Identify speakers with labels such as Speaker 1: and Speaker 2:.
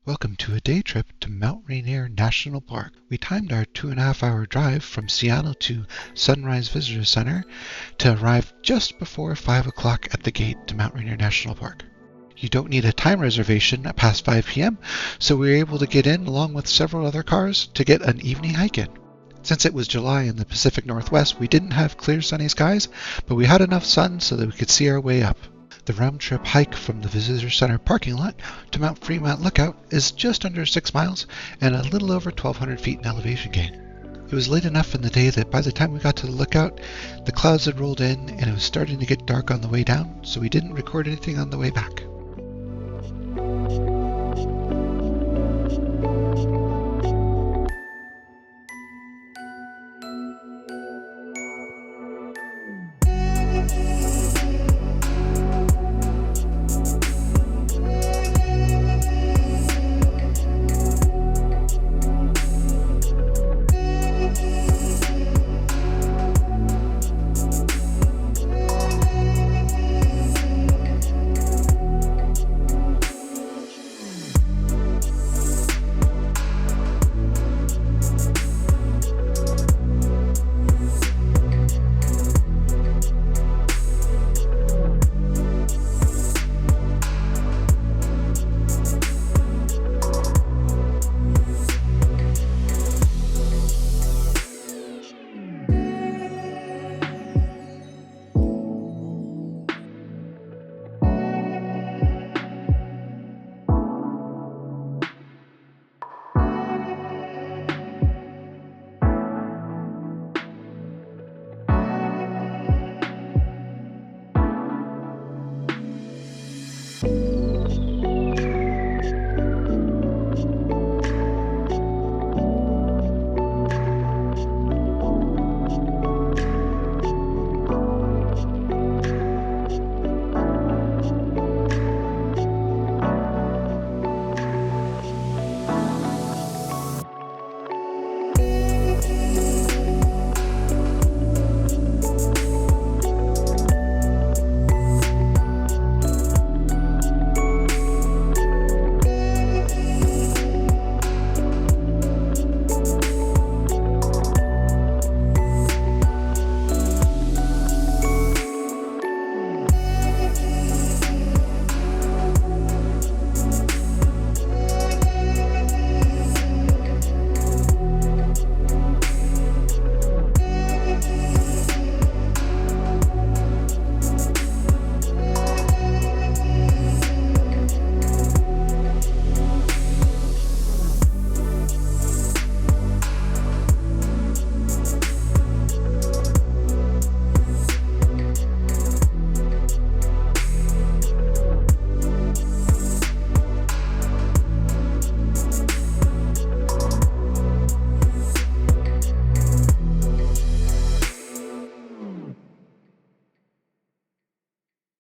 Speaker 1: Welcome to a day trip to Mount Rainier National Park. We timed our 2.5-hour drive from Seattle to Sunrise Visitor Center to arrive just before 5 o'clock at the gate to Mount Rainier National Park. You don't need a time reservation at past 5 p.m., so we were able to get in along with several other cars to get an evening hike in. Since it was July in the Pacific Northwest, we didn't have clear sunny skies, but we had enough sun so that we could see our way up. The round-trip hike from the Visitor Center parking lot to Mount Fremont Lookout is just under 6 miles and a little over 1,200 feet in elevation gain. It was late enough in the day that by the time we got to the lookout, the clouds had rolled in and it was starting to get dark on the way down, so we didn't record anything on the way back.